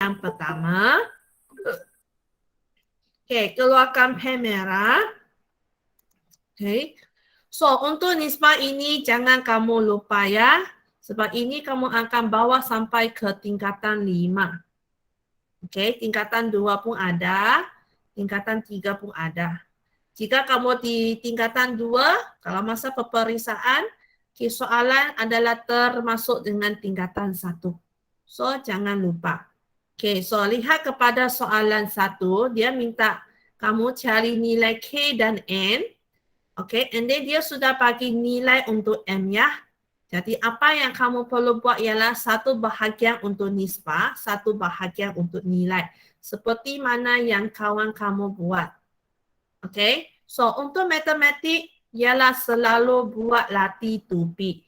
Yang pertama, keluarkan pen merah. So, untuk nisbah ini jangan kamu lupa ya. Sebab ini kamu akan bawa sampai ke tingkatan 5. Tingkatan 2 pun ada, tingkatan 3 pun ada. Jika kamu di tingkatan 2, kalau masa peperiksaan, soalan adalah termasuk dengan tingkatan 1. So, jangan lupa. So lihat kepada soalan 1, dia minta kamu cari nilai K dan N. And then dia sudah bagi nilai untuk M ya. Jadi apa yang kamu perlu buat ialah satu bahagian untuk nisbah, satu bahagian untuk nilai. Seperti mana yang kawan kamu buat. So untuk matematik ialah selalu buat latih tupi.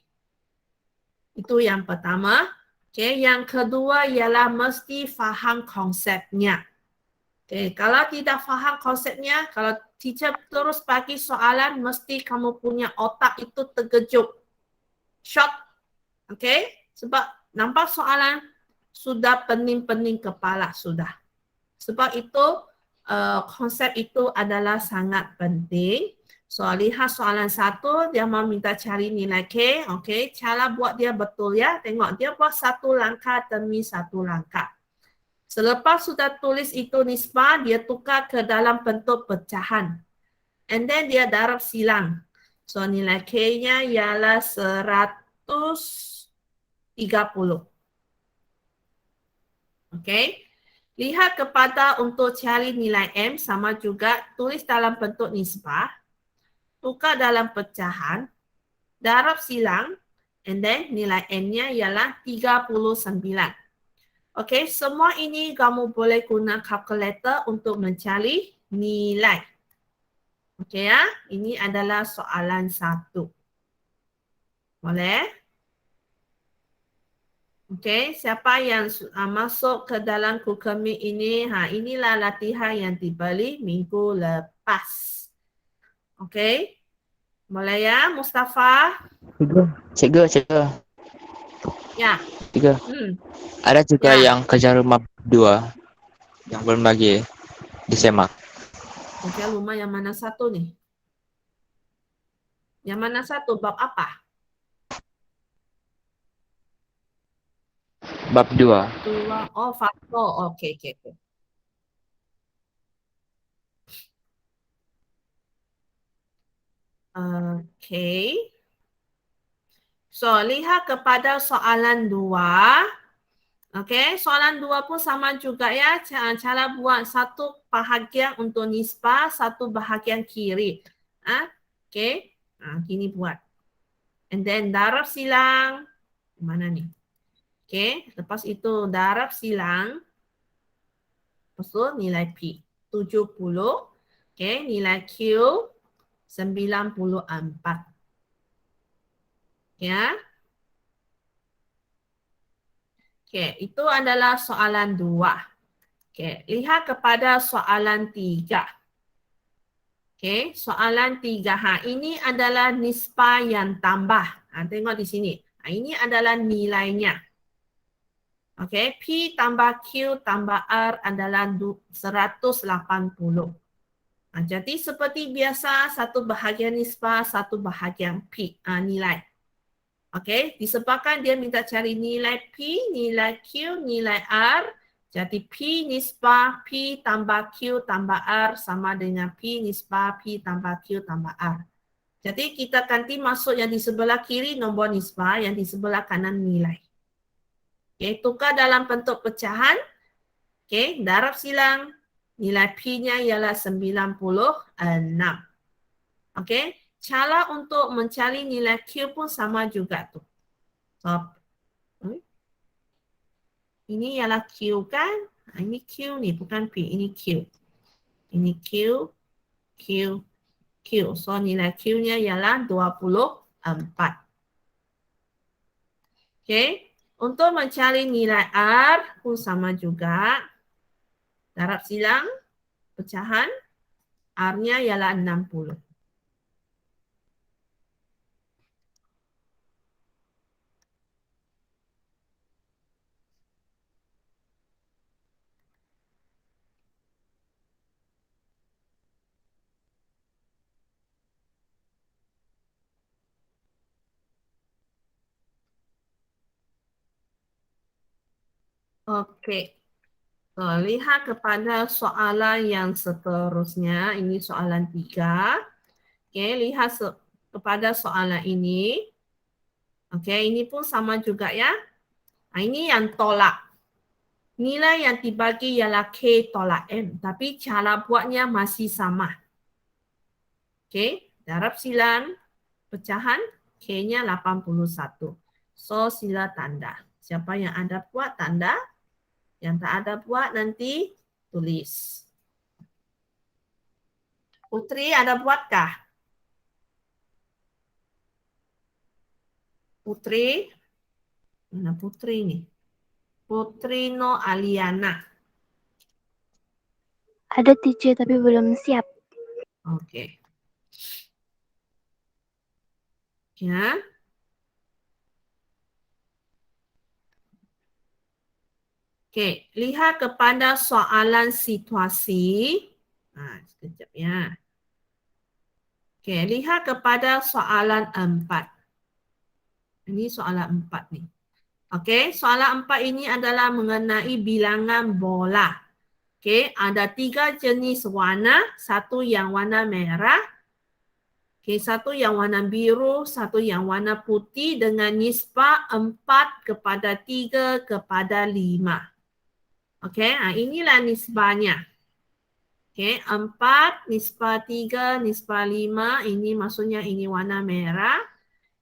Itu yang pertama. Yang kedua ialah mesti faham konsepnya. Kalau tidak faham konsepnya, kalau teacher terus bagi soalan, mesti kamu punya otak itu terkejut. Shock. Sebab nampak soalan sudah pening-pening kepala sudah. Sebab itu konsep itu adalah sangat penting. So lihat soalan 1, dia mau minta cari nilai K. Cara buat dia betul ya. Tengok dia buat satu langkah demi satu langkah. Selepas sudah tulis itu nisbah, dia tukar ke dalam bentuk pecahan. And then dia darab silang. So nilai K-nya ialah 130. Lihat kepada untuk cari nilai M sama juga tulis dalam bentuk nisbah, tukar dalam pecahan, darab silang, and then nilai N-nya ialah 39. Semua ini kamu boleh guna kalkulator untuk mencari nilai. Ya, ini adalah soalan 1. Boleh? Siapa yang masuk ke dalam Google Meet ini? Inilah latihan yang dibeli minggu lepas. Boleh ya, Mustafa? Cikgu. Ya. Cikgu. Ada juga yang kejar rumah 2 yang belum lagi disemak. Kejar rumah yang mana satu nih? Yang mana satu? Bab apa? Bab 2. Oh, faktor. Oke. So, lihat kepada soalan 2. Soalan 2 pun sama juga ya. Cara buat satu bahagian untuk nisbah, satu bahagian kiri. Gini buat. And then darab silang. Mana nih? Lepas itu darab silang. Lepas itu nilai P 70. Nilai Q 94. Ya. Itu adalah soalan 2. Lihat kepada soalan 3. Soalan 3. Ini adalah nisbah yang tambah. Tengok di sini. Ini adalah nilainya. P tambah Q tambah R adalah 180. Jadi seperti biasa, satu bahagian nisbah, satu bahagian P nilai. Disebabkan dia minta cari nilai P, nilai Q, nilai R. Jadi P nisbah P tambah Q tambah R sama dengan P nisbah P tambah Q tambah R. Jadi kita ganti masuk yang di sebelah kiri nombor nisbah, yang di sebelah kanan nilai. Tukar dalam bentuk pecahan. Darab silang. Nilai P-nya ialah 96. Cara untuk mencari nilai Q pun sama juga tuh. Ini ialah Q kan? Ini Q nih, bukan P. Ini Q. Ini Q, Q, Q. So nilai Q-nya ialah 24. Untuk mencari nilai R pun sama juga. Darab silang, pecahan. R-nya ialah 60. Okey. Lihat kepada soalan yang seterusnya. Ini soalan 3. Okey, lihat kepada soalan ini. Okey, ini pun sama juga ya. Ini yang tolak. Nilai yang dibagi ialah K tolak M. Tapi cara buatnya masih sama. Okey, darab silang pecahan K-nya 81. So, sila tanda. Siapa yang ada buat tanda? Yang tak ada buat nanti tulis. Putri ada buatkah? Putri? Mana Putri ni? Putri No Aliana. Ada teacher tapi belum siap. Okey. Ya. Okey, lihat kepada soalan situasi. Sekejap ya. Okey, lihat kepada soalan 4. Ini soalan 4 ni. Okey, soalan 4 ini adalah mengenai bilangan bola. Okey, ada 3 jenis warna, satu yang warna merah, okey, satu yang warna biru, satu yang warna putih dengan nisbah 4:3:5. Okey, inilah nisbahnya. Okey, 4, nisbah 3, nisbah 5, ini maksudnya ini warna merah,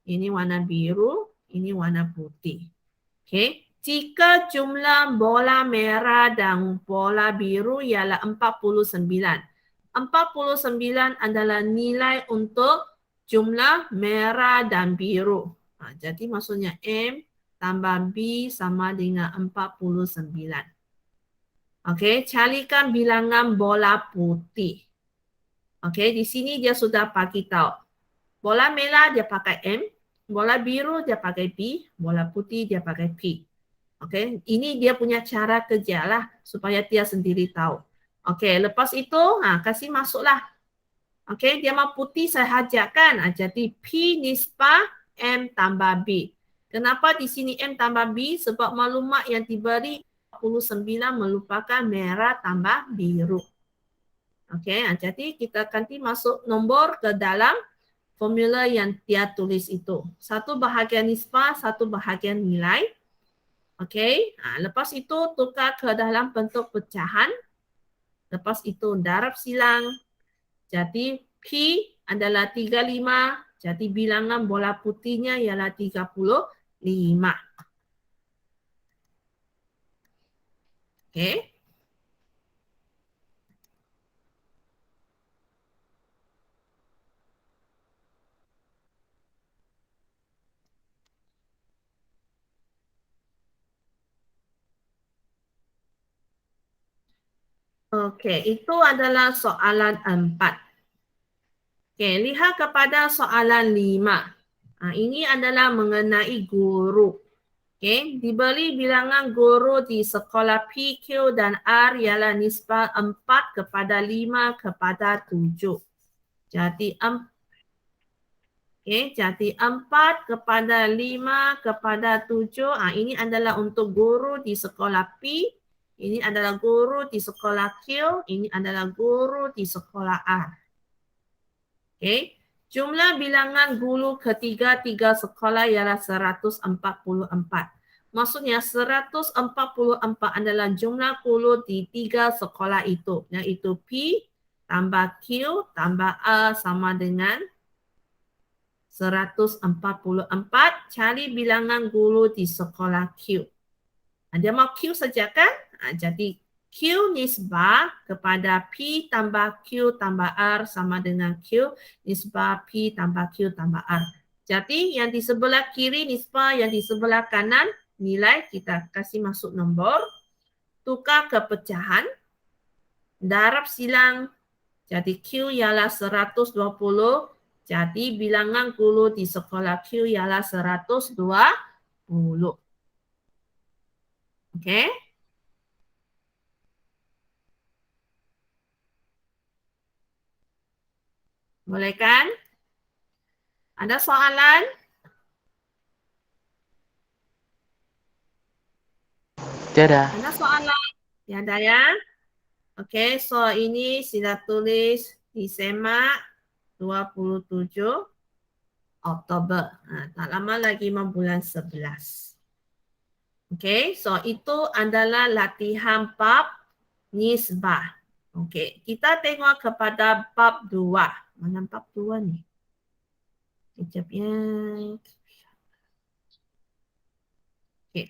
ini warna biru, ini warna putih. Okey, jika jumlah bola merah dan bola biru ialah 49. 49 adalah nilai untuk jumlah merah dan biru. Jadi maksudnya M tambah B sama dengan 49. Okey, carikan bilangan bola putih. Okey, di sini dia sudah bagi tahu. Bola merah dia pakai M, bola biru dia pakai B, bola putih dia pakai P. Okey, ini dia punya cara kerja lah supaya dia sendiri tahu. Okey, lepas itu kasih masuklah. Okey, dia mau putih saya hajarkan. Jadi P nisbah M tambah B. Kenapa di sini M tambah B? Sebab maklumat yang diberi 49 merupakan merah tambah biru. Okey, jadi kita nanti masuk nombor ke dalam formula yang dia tulis itu. Satu bahagian nisbah, satu bahagian nilai. Okey, lepas itu tukar ke dalam bentuk pecahan. Lepas itu darab silang. Jadi P adalah 35. Jadi bilangan bola putihnya ialah 35. Okey. Okey, itu adalah soalan 4. Okey, lihat kepada soalan 5. Ini adalah mengenai guru. Okey, diberi bilangan guru di sekolah P, Q dan R ialah nisbah 4:5:7. Jadi jadi 4:5:7. Ini adalah untuk guru di sekolah P. Ini adalah guru di sekolah Q. Ini adalah guru di sekolah R. Okey. Jumlah bilangan guru ketiga-tiga sekolah ialah 144. Maksudnya 144 adalah jumlah guru di 3 sekolah itu. Iaitu P tambah Q tambah R sama dengan 144. Cari bilangan guru di sekolah Q. Dia mau Q saja kan? Jadi Q nisbah kepada P tambah Q tambah R sama dengan Q nisbah P tambah Q tambah R. Jadi yang di sebelah kiri nisbah, yang di sebelah kanan nilai, kita kasih masuk nombor. Tukar ke pecahan. Darab silang. Jadi Q ialah 120. Jadi bilangan guru di sekolah Q ialah 120. Okey. Boleh kan? Ada soalan? Tiada. Ada soalan? Tiada ya? Oke, so ini sudah tulis disemak 27 Oktober. Nah, tak lama lagi mau bulan 11. Oke, so itu adalah latihan bab nisbah. Oke, kita tengok kepada bab 2. Mana bab 2 ni? Sekejap ya. Oke.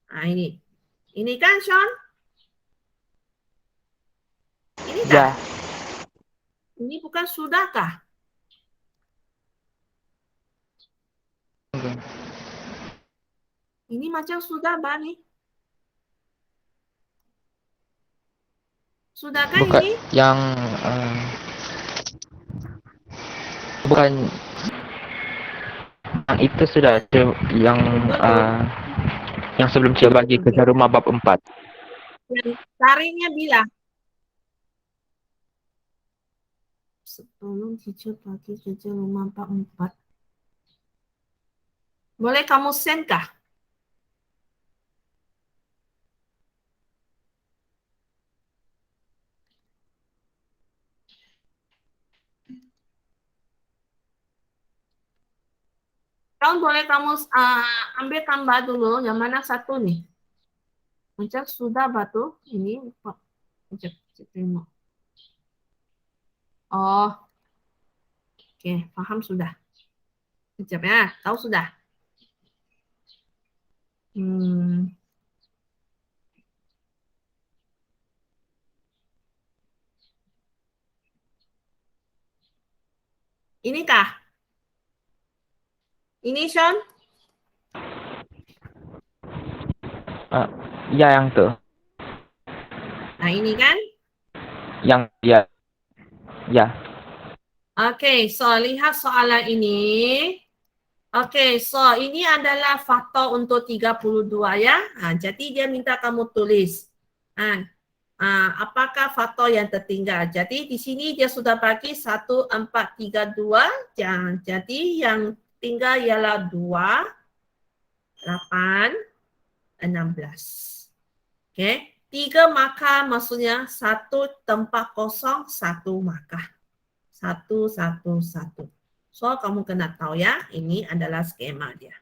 Nah, ini. Ini kan, Sean? Ini Ya. tak? Ini bukan sudahkah? Ini macam sudah, Mbak ni. Sudah kan Bukan ini? yang bukan yang itu sudah yang yang sebelum saya bagi kerja rumah bab 4. Yang taringnya bila? Sebelum teacher bagi kerja rumah bab 4. Boleh kamu send kah? Kalau boleh kamu ambil gambar dulu, yang mana satu nih? Macam sudah batu, ini macam tengok. Oh, oke, paham sudah. Sekejap ya, tahu sudah. Inikah? Ini Sean? Ya yang tu. Nah ini kan? Yang ya. Ya. Oke, so lihat soalan ini. Oke, so ini adalah faktor untuk 32 ya. Jadi dia minta kamu tulis. Apakah faktor yang tertinggal? Jadi di sini dia sudah bagi 1, 4, 3, 2. Jadi yang tinggal ialah 2, 8, 16. Oke, 3 markah maksudnya 1 tempat kosong, 1 markah. 1, 1, 1. So, kamu kena tahu ya, ini adalah skema dia.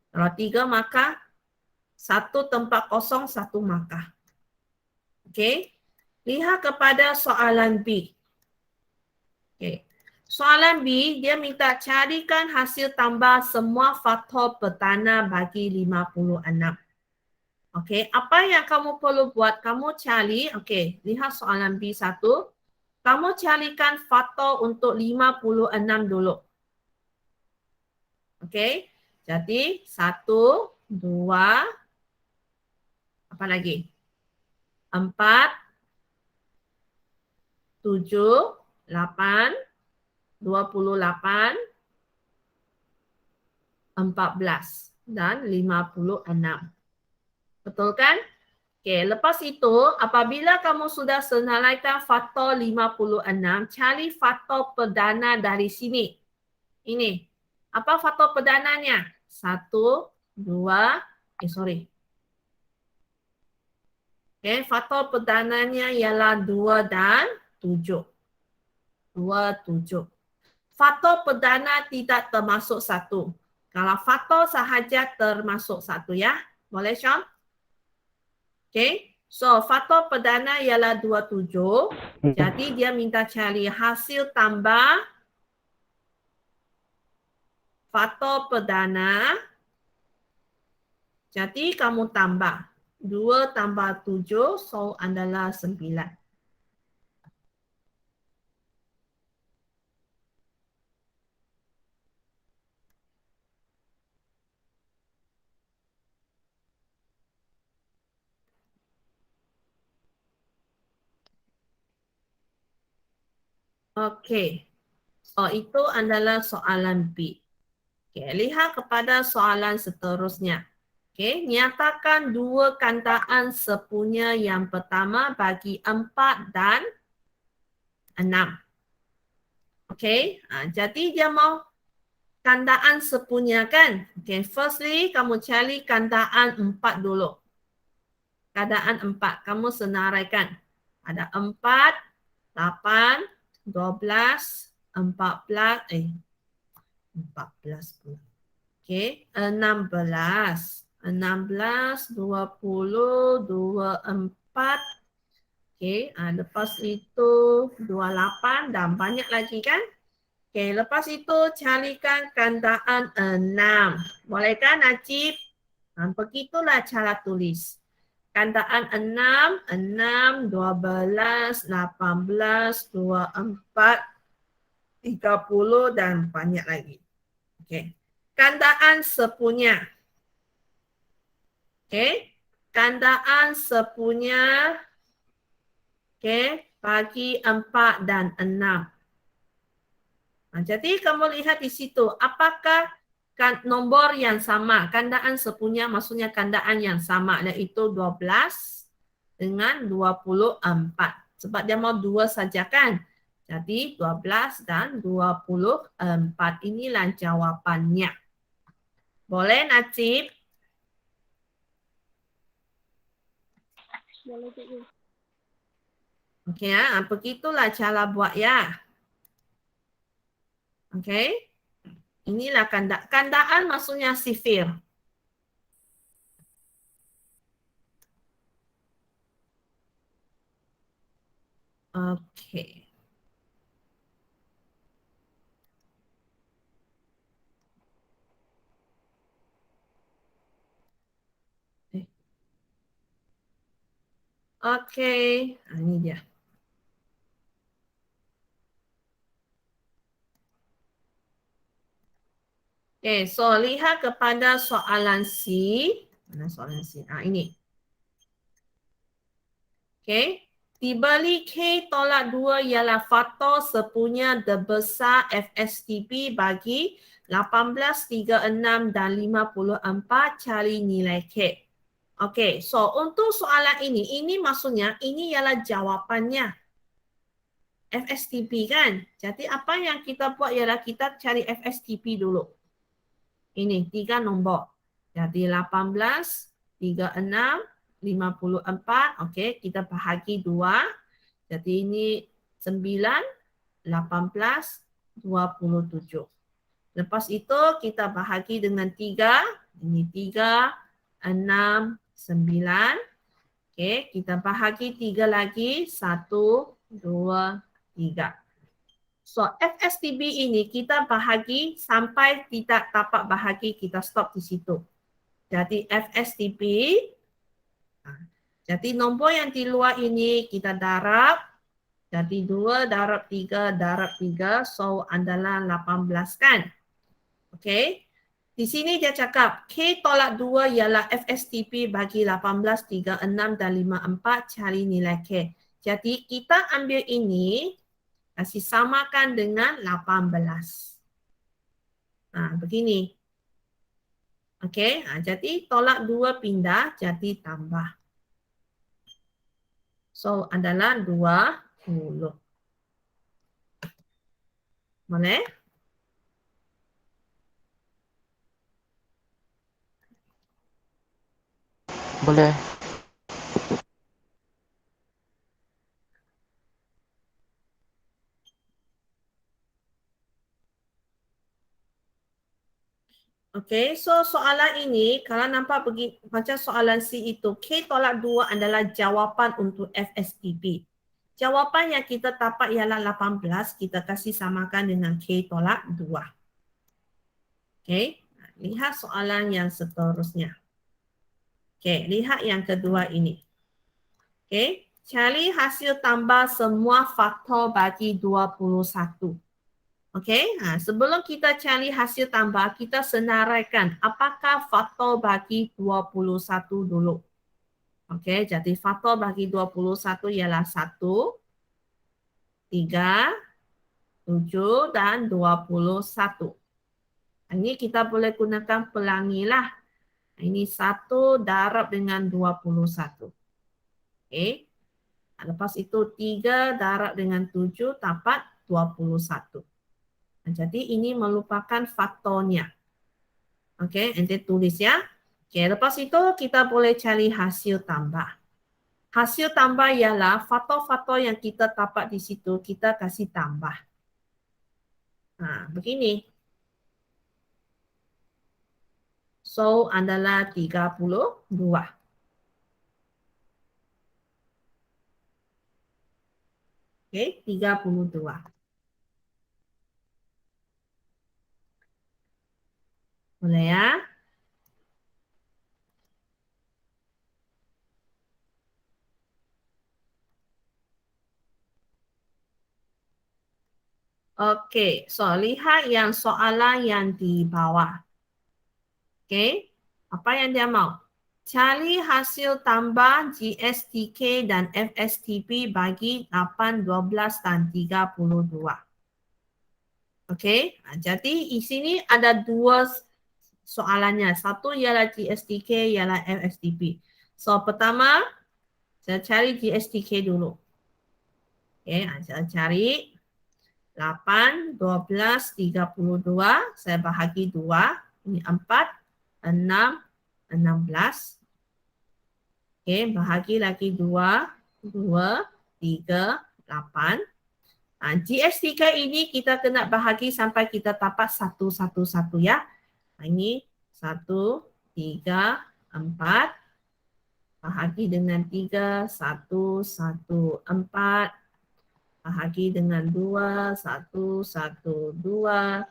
Kalau 3 markah, 1 tempat kosong, 1 markah. Oke, lihat kepada soalan B. Oke, soalan B, dia minta carikan hasil tambah semua faktor pertanda bagi 56. Oke, apa yang kamu perlu buat? Kamu cari, oke, lihat soalan B1. Kamu carikan faktor untuk 56 dulu. Oke, jadi 1, 2, apa lagi? 4, 7, 8, 28, 14, dan 56. Betul kan? Okey, lepas itu apabila kamu sudah senaraikan faktor 56, cari faktor perdana dari sini. Ini. Apa faktor perdananya? 1, 2, Okey, faktor perdananya ialah 2 dan 7. 2, 7. Faktor perdana tidak termasuk 1. Kalau faktor sahaja termasuk 1 ya. Boleh, Syam? Okay, so faktor perdana ialah 27. Jadi dia minta cari hasil tambah faktor perdana. Jadi kamu tambah 2 tambah 7, so adalah 9. Okey. So itu adalah soalan B. Okey, lihat kepada soalan seterusnya. Okey, nyatakan 2 kantaan sepunya yang pertama bagi 4 dan 6. Okey, jadi dia mau kandaan sepunya kan? Okay, firstly kamu cari kandaan 4 dulu. Kandaan 4, kamu senaraikan. Ada 4, 8, 12, 14, 14 pula. Okay, 16, 20, 24. Okay, lepas itu 28 dan banyak lagi kan? Okay, lepas itu carikan kandaan 6. Boleh kan Najib? Begitulah cara tulis. Kandaan 6, 6, 12, 18, 24, 30 dan banyak lagi. Okay. Kandaan sepunya. Okay. Kandaan sepunya. Okay. Bagi 4 dan 6. Jadi kamu lihat di situ, apakah nombor yang sama, kandaan sepunya maksudnya kandaan yang sama, yaitu 12 dengan 24. Sebab dia mau 2 saja kan. Jadi 12 dan 24 inilah jawapannya. Boleh Najib? Boleh, Cikgu. Okey ya, begitulah cara buat ya. Okey. Inilah kandaan maksudnya sifir. Okey. Okey, ini dia. Okay, so lihat kepada soalan C. Mana soalan C? Ini. Okay. Dibalik K tolak 2 ialah faktor sepunya besar FSTP bagi 18, 36 dan 54 cari nilai K. Okay, so untuk soalan ini maksudnya ini ialah jawapannya. FSTP kan? Jadi apa yang kita buat ialah kita cari FSTP dulu. Ini 3 nombor. Jadi 18, 36, 54. Okey, kita bahagi 2. Jadi ini 9, 18, 27. Lepas itu kita bahagi dengan 3. Ini 3, 6, 9. Okey, kita bahagi 3 lagi. 1, 2, 3. So FSTB ini kita bahagi sampai tidak dapat bahagi, kita stop di situ. Jadi FSTB, jadi nombor yang di luar ini kita darab. Jadi 2 darab 3 darab 3, so adalah 18 kan? Okay. Di sini dia cakap K tolak 2 ialah FSTP bagi 18, 36 dan 54 cari nilai K. Jadi kita ambil ini, kasih samakan dengan 18. Begini. Okey, jadi tolak 2 pindah jadi tambah. So adalah 20. Boleh? Boleh. Okey, so soalan ini kalau nampak macam soalan C itu, K tolak 2 adalah jawapan untuk FSTP. Jawapan yang kita dapat ialah 18, kita kasih samakan dengan K tolak 2. Okey, lihat soalan yang seterusnya. Okey, lihat yang kedua ini. Okey, cari hasil tambah semua faktor bagi 21. Okey, sebelum kita cari hasil tambah, kita senaraikan apakah faktor bagi 21 dulu. Okey, jadi faktor bagi 21 ialah 1, 3, 7 dan 21. Ini kita boleh gunakan pelangi lah. Ini 1 darab dengan 21. Okey. Lepas itu 3 darab dengan 7 dapat 21. Jadi ini merupakan faktornya. Oke, ente tulis ya. Oke, lepas itu kita boleh cari hasil tambah. Hasil tambah ialah faktor-faktor yang kita dapat di situ, kita kasih tambah. Nah, begini. So, adalah 32. Oke, 32. Boleh ya? Oke, so lihat yang soalan yang di bawah. Oke, apa yang dia mau? Cari hasil tambah GSTK dan FSTP bagi 8, 12, dan 32. Oke, jadi di sini ada dua soalannya. Satu ialah GSTK, ialah FSTP. So, pertama, saya cari GSTK dulu. Oke, saya cari 8, 12, 32, saya bahagi 2, ini 4, 6, 16. Oke, bahagi lagi 2, 2, 3, 8. Nah, GS3 ini kita kena bahagi sampai kita dapat 1, 1, 1 ya. Nah, ini 1, 3, 4. Bahagi dengan 3, 1, 1, 4. Bahagi dengan 2, 1, 1, 2.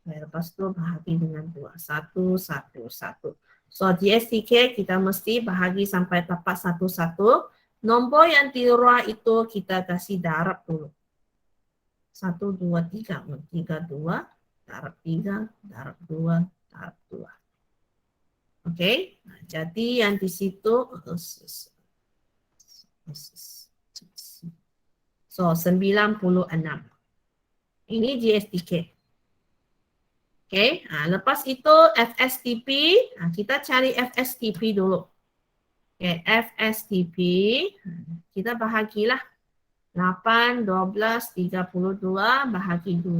Lepas itu bahagi dengan 2, 1, 1, 1. So, GSTK kita mesti bahagi sampai dapat 1, 1. Nombor yang di luar itu kita kasih darab dulu. 1, 2, 3. 3, 2. Darab 3, darab 2, darab 2. Oke, nah, jadi yang di situ so 96. Ini GSTK. Oke, nah, lepas itu FSTP, nah, kita cari FSTP dulu. Oke, FSTP, kita bahagilah 8, 12, 32 bahagi 2.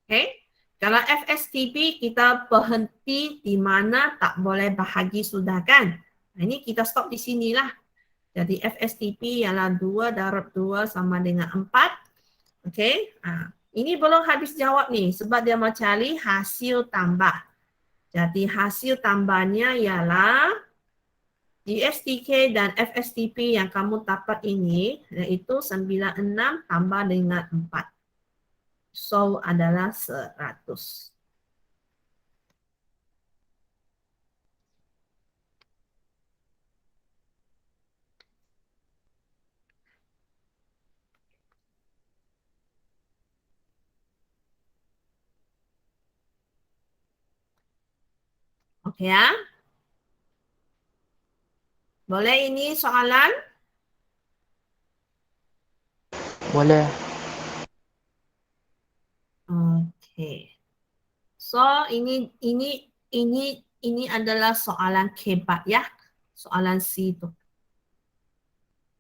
Oke, kalau FSTP kita berhenti di mana tak boleh bahagi sudah kan? Nah, ini kita stop di sinilah. Jadi FSTP ialah 2 darab 2 sama dengan 4. Oke, nah, ini belum habis jawab nih sebab dia mau cari hasil tambah. Jadi hasil tambahnya ialah GSTK dan FSTP yang kamu dapat ini yaitu 96 tambah dengan 4. So adalah 100. Oke ya? Boleh ini soalan? Boleh. Oke. So ini adalah soalan kebat ya. Soalan C itu.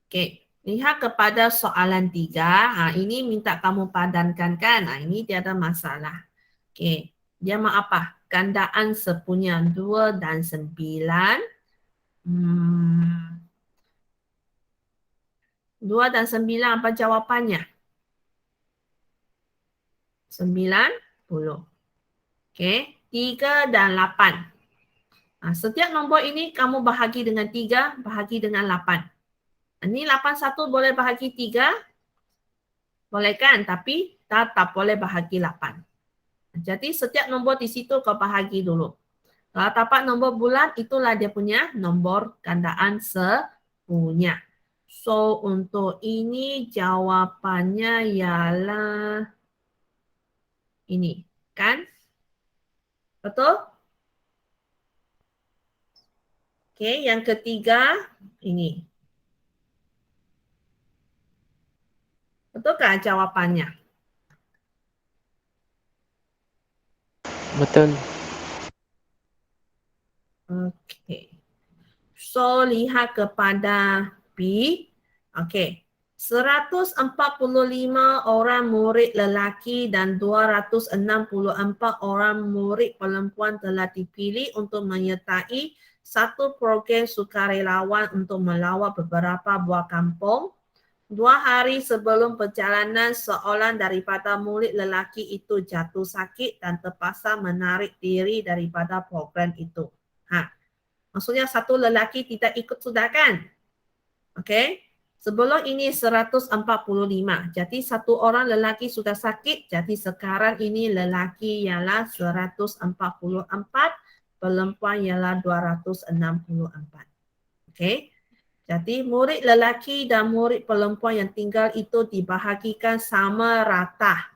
Oke, lihat kepada soalan 3. Nah, ini minta kamu padankan kan. Nah, ini tiada masalah. Oke, dia mau apa? Gandaan sepunya 2 dan 9. 2 dan 9 apa jawapannya? 90. Oke, 3 dan 8. Nah, setiap nombor ini kamu bahagi dengan 3, bahagi dengan 8. Ini 81 boleh bahagi 3. Boleh kan? Tapi tetap boleh bahagi 8. Jadi setiap nombor di situ kau bahagi dulu. Kalau dapat nombor bulat, itulah dia punya nomor gandaan sepunya. So, untuk ini jawapannya ialah ini. Kan? Betul? Oke, yang ketiga ini. Betulkah jawapannya? Betul. Oke. So, lihat kepada B. Oke. 145 orang murid lelaki dan 264 orang murid perempuan telah dipilih untuk menyertai satu program sukarelawan untuk melawat beberapa buah kampung. 2 hari sebelum perjalanan, seorang daripada murid lelaki itu jatuh sakit dan terpaksa menarik diri daripada program itu. Maksudnya satu lelaki tidak ikut sudah kan? Okey. Sebelum ini 145. Jadi satu orang lelaki sudah sakit. Jadi sekarang ini lelaki ialah 144. Perempuan ialah 264. Okey. Jadi murid lelaki dan murid perempuan yang tinggal itu dibahagikan sama rata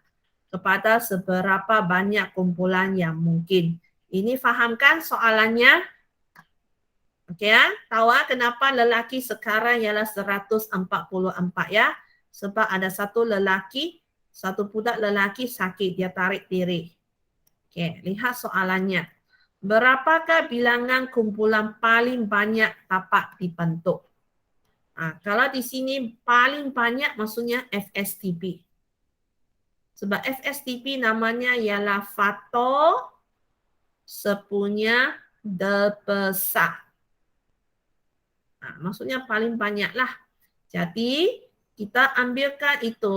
kepada seberapa banyak kumpulan yang mungkin. Ini fahamkan soalannya? Okey ya, tahu kenapa lelaki sekarang ialah 144 ya? Sebab ada satu lelaki, satu budak lelaki sakit, dia tarik diri. Okey, lihat soalannya. Berapakah bilangan kumpulan paling banyak dapat dibentuk? Kalau di sini paling banyak maksudnya FSTP. Sebab FSTP namanya ialah faktor sepunya debesar. Maksudnya paling banyak lah. Jadi kita ambilkan itu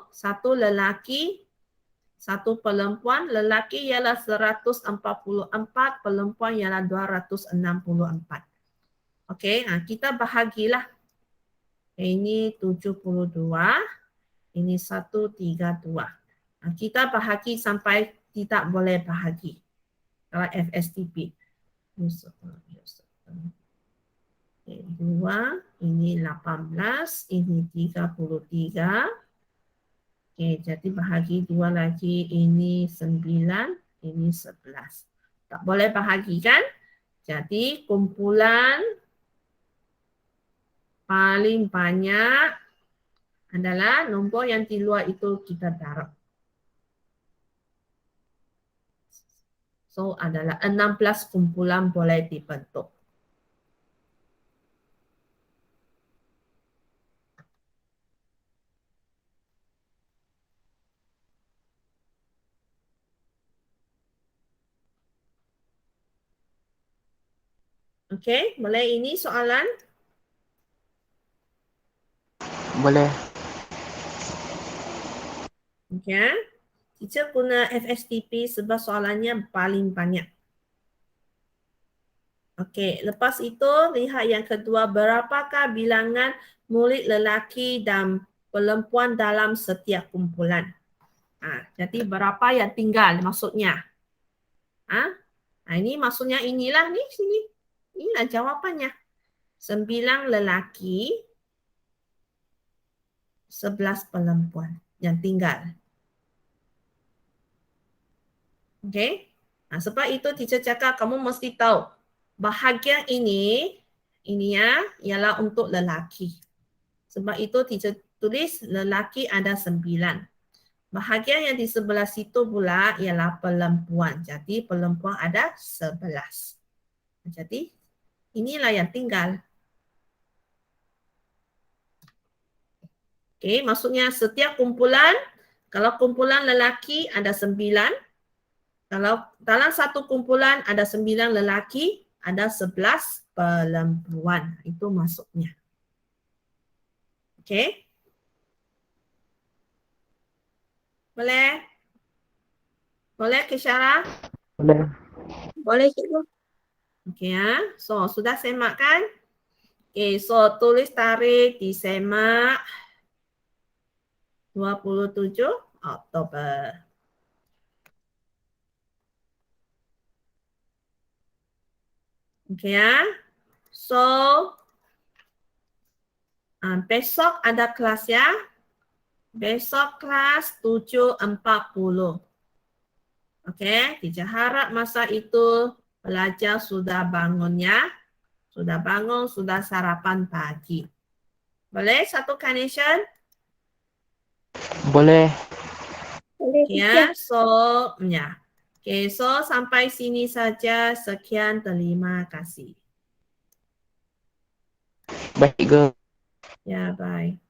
satu lelaki, satu perempuan. Lelaki ialah 144, perempuan ialah 264. Okey, kita bahagilah. Ini 72, ini 132. Kita bahagi sampai tidak boleh bahagi. Kalau FSTP. 2, ini 18, ini 33. Okey, jadi bahagi 2 lagi, ini 9, ini 11. Tak boleh bahagi kan? Jadi kumpulan paling banyak adalah nombor yang di luar itu kita darab. So adalah 16 kumpulan boleh dibentuk. Okey, boleh ini soalan? Boleh. Okey. Teacher guna FSTP sebab soalannya paling banyak. Okey, lepas itu lihat yang kedua, berapakah bilangan murid lelaki dan perempuan dalam setiap kumpulan? Jadi berapa yang tinggal maksudnya? Ini maksudnya inilah ni sini. Inilah jawapannya. 9 lelaki, 11 perempuan yang tinggal. Okey. Sebab itu teacher cakap kamu mesti tahu bahagian ini ya ialah untuk lelaki. Sebab itu teacher tulis lelaki ada 9. Bahagian yang di sebelah situ pula ialah perempuan. Jadi perempuan ada 11. Jadi inilah yang tinggal. Okey, maksudnya setiap kumpulan, kalau kumpulan lelaki ada 9, kalau dalam satu kumpulan ada 9 lelaki, ada 11 perempuan. Itu maksudnya. Okey. Boleh? Boleh Kisyara? Boleh. Boleh cikgu. Okey ya. So, sudah semak kan? Okey, so tulis tarikh disemak 27 Oktober. Okey ya. So, besok ada kelas ya. Besok kelas 7.40. Okey, teacher harap masa itu pelajar sudah bangun ya. Sudah bangun, sudah sarapan pagi. Boleh satu carnation? Boleh. Boleh Ya, so ya. Okay, so sampai sini saja. Sekian, terima kasih. Baik, girl. Ya, bye.